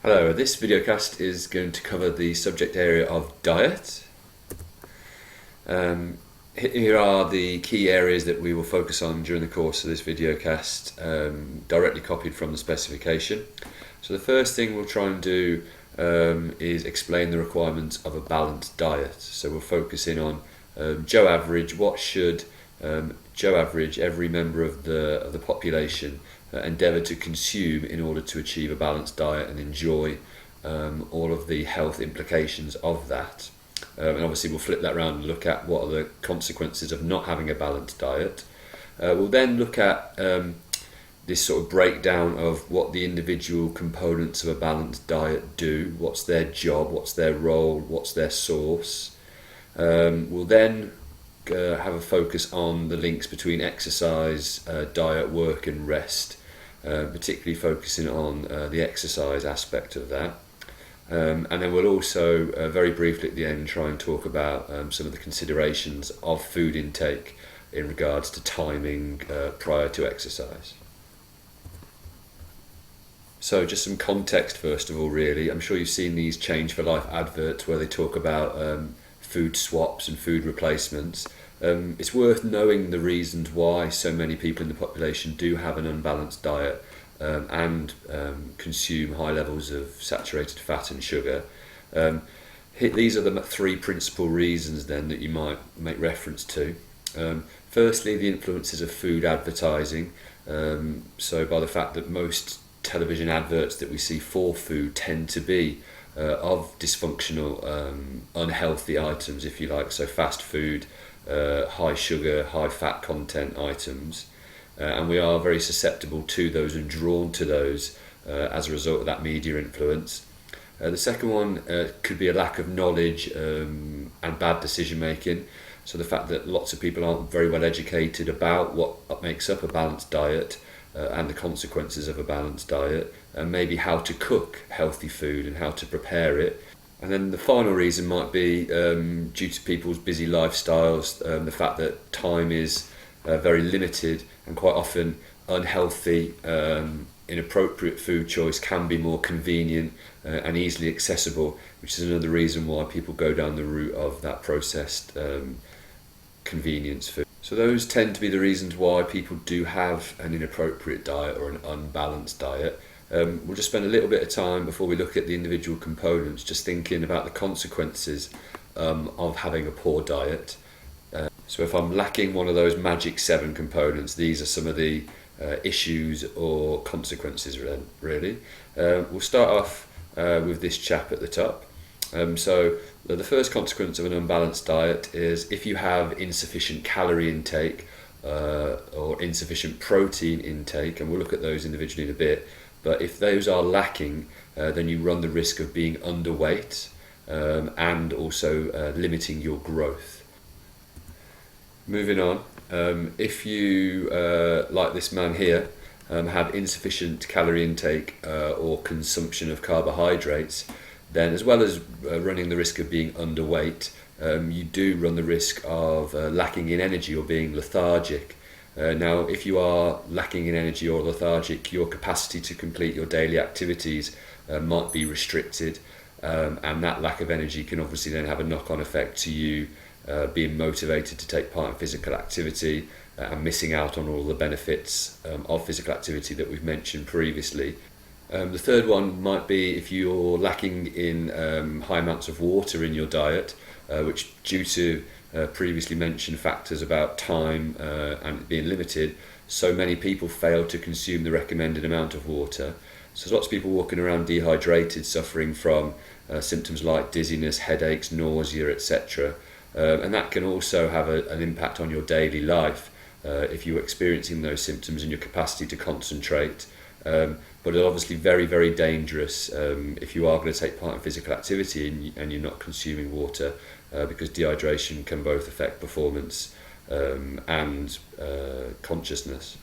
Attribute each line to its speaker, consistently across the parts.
Speaker 1: Hello, this videocast is going to cover the subject area of diet. Here are the key areas that we will focus on during the course of this videocast, directly copied from the specification. So the first thing we'll try and do is explain the requirements of a balanced diet. So we'll focus in on Joe Average. What should Joe Average, every member of the population, endeavour to consume in order to achieve a balanced diet and enjoy all of the health implications of that. And obviously we'll flip that around and look at what are the consequences of not having a balanced diet. We'll then look at this sort of breakdown of what the individual components of a balanced diet do, what's their job, what's their role, what's their source. We'll then have a focus on the links between exercise, diet, work and rest, particularly focusing on the exercise aspect of that. And then we'll also very briefly at the end try and talk about some of the considerations of food intake in regards to timing prior to exercise. So just some context first of all, really. I'm sure you've seen these Change for Life adverts where they talk about food swaps and food replacements. It's worth knowing the reasons why so many people in the population do have an unbalanced diet and consume high levels of saturated fat and sugar. These are the three principal reasons then that you might make reference to. Firstly, the influences of food advertising. So by the fact that most television adverts that we see for food tend to be of dysfunctional, unhealthy items, if you like, so fast food, high sugar, high fat content items, and we are very susceptible to those and drawn to those as a result of that media influence. The second one could be a lack of knowledge and bad decision making. So the fact that lots of people aren't very well educated about what makes up a balanced diet and the consequences of a balanced diet, and maybe how to cook healthy food and how to prepare it. And then the final reason might be due to people's busy lifestyles, the fact that time is very limited and quite often unhealthy, inappropriate food choice can be more convenient and easily accessible, which is another reason why people go down the route of that processed convenience food. So those tend to be the reasons why people do have an inappropriate diet or an unbalanced diet. We'll just spend a little bit of time before we look at the individual components just thinking about the consequences of having a poor diet. So if I'm lacking one of those magic 7 components, these are some of the issues or consequences really. We'll start off with this chap at the top. So the first consequence of an unbalanced diet is if you have insufficient calorie intake or insufficient protein intake, and we'll look at those individually in a bit, but if those are lacking, then you run the risk of being underweight and also limiting your growth. Moving on, if you, like this man here, have insufficient calorie intake or consumption of carbohydrates, then as well as running the risk of being underweight, you do run the risk of lacking in energy or being lethargic. Now, if you are lacking in energy or lethargic, your capacity to complete your daily activities might be restricted, and that lack of energy can obviously then have a knock-on effect to you being motivated to take part in physical activity and missing out on all the benefits of physical activity that we've mentioned previously. The third one might be if you're lacking in high amounts of water in your diet, which due to previously mentioned factors about time and being limited, so many people fail to consume the recommended amount of water. So there's lots of people walking around dehydrated, suffering from symptoms like dizziness, headaches, nausea, etc. And that can also have an impact on your daily life if you're experiencing those symptoms and your capacity to concentrate. But it's obviously very, very dangerous if you are going to take part in physical activity and you're not consuming water, because dehydration can both affect performance and consciousness.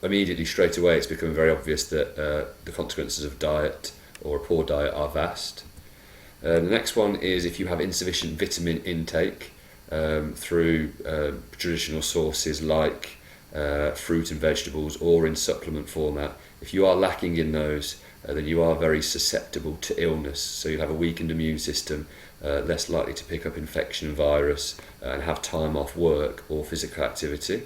Speaker 1: Immediately, straight away, it's becoming very obvious that the consequences of diet or a poor diet are vast. The next one is if you have insufficient vitamin intake through traditional sources like fruit and vegetables or in supplement format. If you are lacking in those, then you are very susceptible to illness. So you'll have a weakened immune system, less likely to pick up infection and virus, and have time off work or physical activity.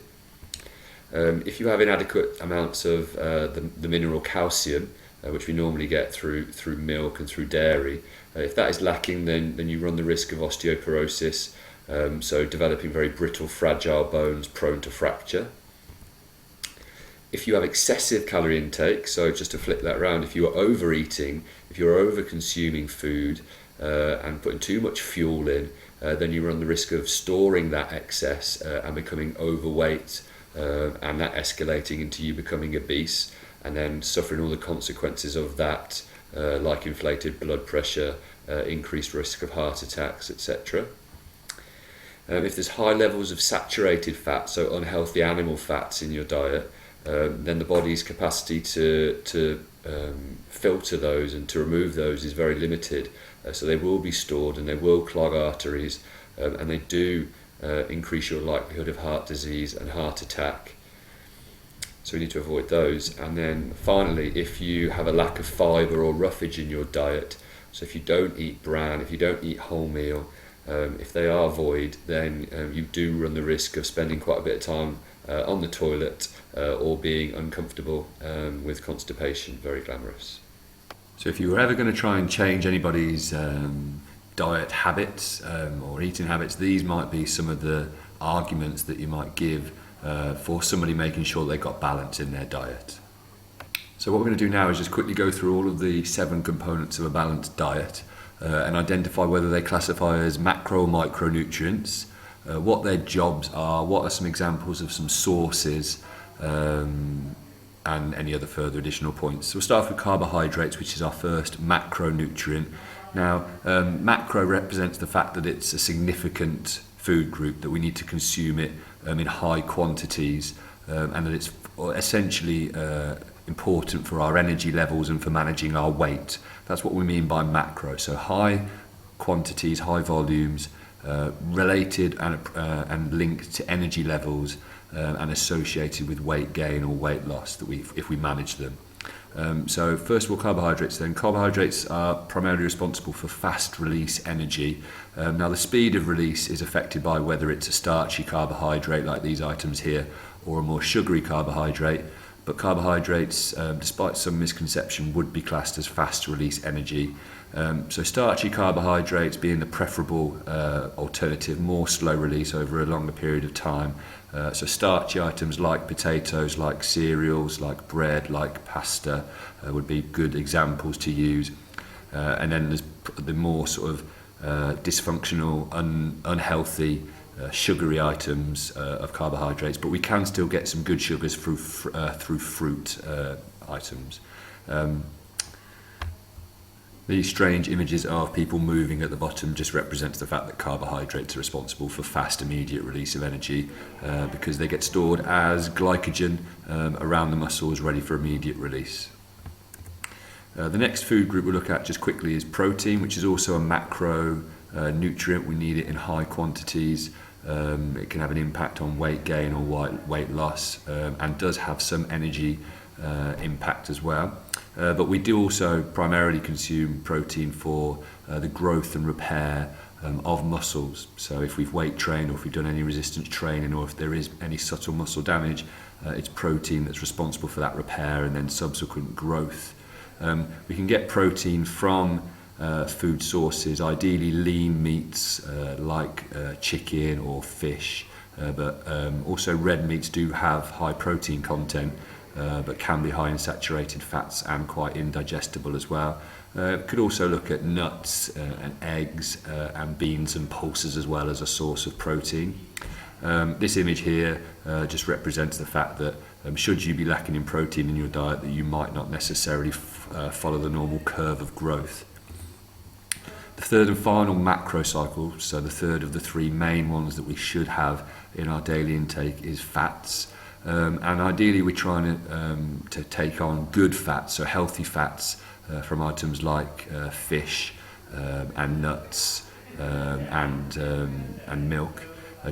Speaker 1: If you have inadequate amounts of the mineral calcium, which we normally get through milk and through dairy, if that is lacking, then you run the risk of osteoporosis, so developing very brittle, fragile bones prone to fracture. If you have excessive calorie intake, so just to flip that around, if you are overeating, if you're over consuming food and putting too much fuel in, then you run the risk of storing that excess and becoming overweight, and that escalating into you becoming obese, and then suffering all the consequences of that, like inflated blood pressure, increased risk of heart attacks, etc. If there's high levels of saturated fat, so unhealthy animal fats in your diet, then the body's capacity to filter those and to remove those is very limited. So they will be stored and they will clog arteries, and they do increase your likelihood of heart disease and heart attack. So we need to avoid those. And then finally, if you have a lack of fibre or roughage in your diet, so if you don't eat bran, if you don't eat wholemeal, if they are void, then you do run the risk of spending quite a bit of time on the toilet or being uncomfortable with constipation. Very glamorous.
Speaker 2: So if you were ever going to try and change anybody's diet habits or eating habits, these might be some of the arguments that you might give for somebody making sure they got balance in their diet. So what we're going to do now is just quickly go through all of the 7 components of a balanced diet and identify whether they classify as macro or micronutrients, what their jobs are, what are some examples of some sources, and any other further additional points. So we'll start with carbohydrates, which is our first macronutrient. Now, macro represents the fact that it's a significant food group, that we need to consume it in high quantities, and that it's essentially important for our energy levels and for managing our weight. That's what we mean by macro. So high quantities, high volumes, related and linked to energy levels, and associated with weight gain or weight loss if we manage them. So first of all, carbohydrates then. Carbohydrates are primarily responsible for fast release energy. Now the speed of release is affected by whether it's a starchy carbohydrate like these items here or a more sugary carbohydrate, but carbohydrates, despite some misconception, would be classed as fast release energy. So starchy carbohydrates being the preferable alternative, more slow release over a longer period of time. So starchy items like potatoes, like cereals, like bread, like pasta would be good examples to use. And then there's the more sort of dysfunctional, unhealthy, sugary items of carbohydrates, but we can still get some good sugars through fruit items. These strange images of people moving at the bottom just represents the fact that carbohydrates are responsible for fast, immediate release of energy because they get stored as glycogen around the muscles, ready for immediate release. The next food group we'll look at just quickly is protein, which is also a macro nutrient. We need it in high quantities. It can have an impact on weight gain or weight loss, and does have some energy impact as well. But we do also primarily consume protein for the growth and repair of muscles. So if we've weight trained or if we've done any resistance training or if there is any subtle muscle damage, it's protein that's responsible for that repair and then subsequent growth. We can get protein from food sources, ideally lean meats like chicken or fish, but also red meats do have high protein content, but can be high in saturated fats and quite indigestible as well. Could also look at nuts and eggs and beans and pulses as well as a source of protein. This image here just represents the fact that should you be lacking in protein in your diet, that you might not necessarily follow the normal curve of growth. The third and final macro cycle, so the third of the 3 main ones that we should have in our daily intake, is fats. And ideally we're trying to take on good fats, so healthy fats from items like fish and nuts and milk.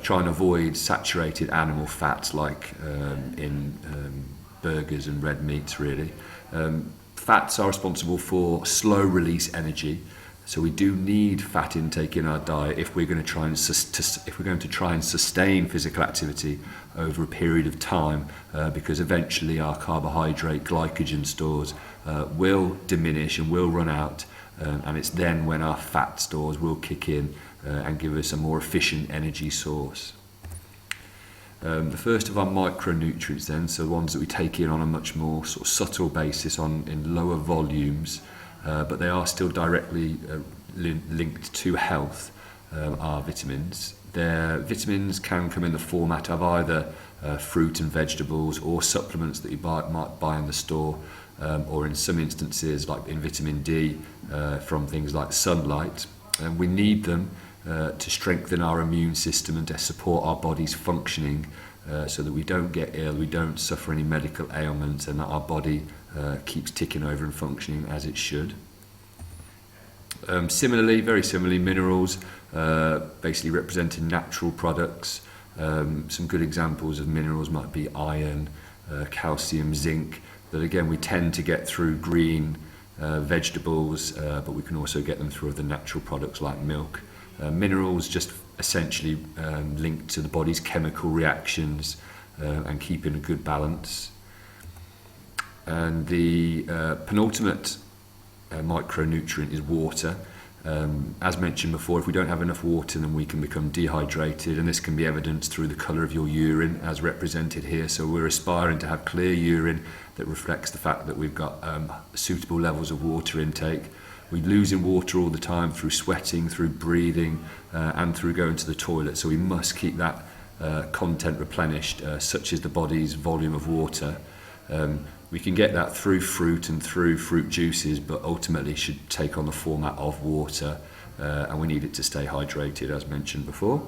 Speaker 2: Try and avoid saturated animal fats like in burgers and red meats really. Fats are responsible for slow release energy, so we do need fat intake in our diet if we're going to try and sustain physical activity over a period of time, because eventually our carbohydrate glycogen stores will diminish and will run out, and it's then when our fat stores will kick in and give us a more efficient energy source. The first of our micronutrients then, so the ones that we take in on a much more sort of subtle basis in lower volumes, but they are still directly linked to health, are vitamins. Their vitamins can come in the format of either fruit and vegetables or supplements that you might buy in the store, or in some instances, like in vitamin D, from things like sunlight. And we need them to strengthen our immune system and to support our body's functioning, so that we don't get ill, we don't suffer any medical ailments, and that our body keeps ticking over and functioning as it should. Very similarly, minerals basically representing natural products. Some good examples of minerals might be iron, calcium, zinc, that again we tend to get through green vegetables, but we can also get them through other natural products like milk. Minerals just essentially linked to the body's chemical reactions and keeping a good balance. And the penultimate micronutrient is water. As mentioned before, if we don't have enough water, then we can become dehydrated, and this can be evidenced through the colour of your urine as represented here. So we're aspiring to have clear urine that reflects the fact that we've got suitable levels of water intake. We're losing water all the time through sweating, through breathing, and through going to the toilet, so we must keep that content replenished, such as the body's volume of water. We can get that through fruit and through fruit juices, but ultimately should take on the format of water, and we need it to stay hydrated, as mentioned before.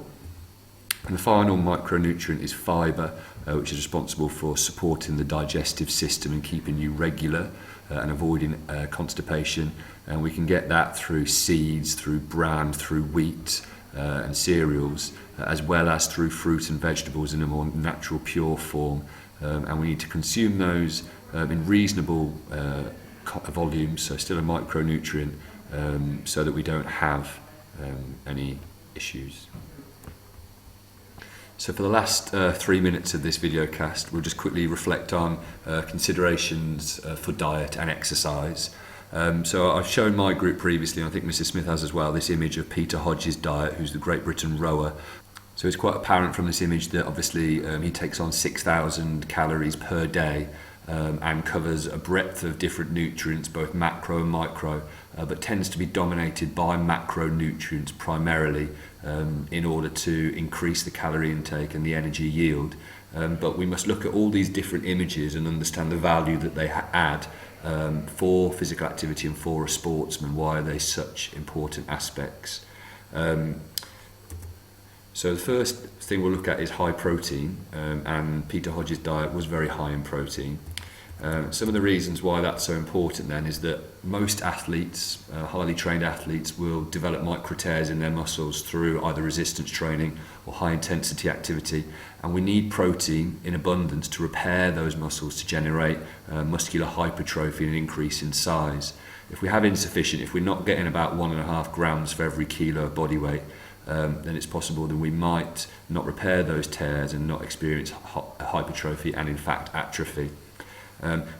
Speaker 2: And the final micronutrient is fibre, which is responsible for supporting the digestive system and keeping you regular and avoiding constipation. And we can get that through seeds, through bran, through wheat and cereals, as well as through fruit and vegetables in a more natural, pure form. And we need to consume those in reasonable volumes, so still a micronutrient, so that we don't have any issues. So for the last 3 minutes of this video cast, we'll just quickly reflect on considerations for diet and exercise. So I've shown my group previously, and I think Mrs. Smith has as well, this image of Peter Hodges' diet, who's the Great Britain rower. So it's quite apparent from this image that obviously he takes on 6,000 calories per day, and covers a breadth of different nutrients, both macro and micro, but tends to be dominated by macronutrients primarily, in order to increase the calorie intake and the energy yield. But we must look at all these different images and understand the value that they add for physical activity and for a sportsman. Why are they such important aspects? So the first thing we'll look at is high protein, and Peter Hodges' diet was very high in protein. Some of the reasons why that's so important then is that most athletes, highly trained athletes, will develop micro tears in their muscles through either resistance training or high intensity activity, and we need protein in abundance to repair those muscles to generate muscular hypertrophy and an increase in size. If we have insufficient, if we're not getting about 1.5 grams for every kilo of body weight, then it's possible that we might not repair those tears and not experience hypertrophy and in fact atrophy.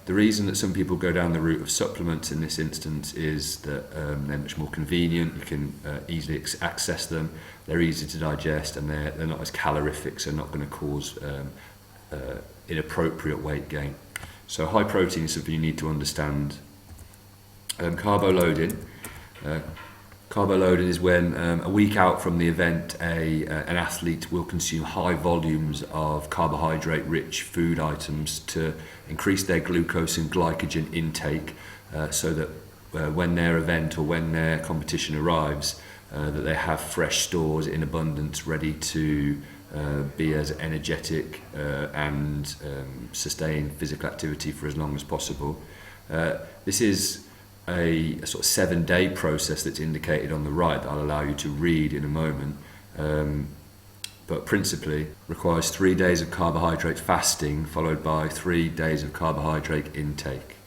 Speaker 2: The reason that some people go down the route of supplements in this instance is that they're much more convenient, you can easily access them, they're easy to digest, and they're not as calorific, so not going to cause inappropriate weight gain. So high protein is something you need to understand. Carbo loading. Carbo loading is when a week out from the event, an athlete will consume high volumes of carbohydrate-rich food items to increase their glucose and glycogen intake, so that when their event or when their competition arrives, that they have fresh stores in abundance ready to be as energetic and sustain physical activity for as long as possible. This is a sort of 7-day process that's indicated on the right that I'll allow you to read in a moment, but principally requires 3 days of carbohydrate fasting followed by 3 days of carbohydrate intake.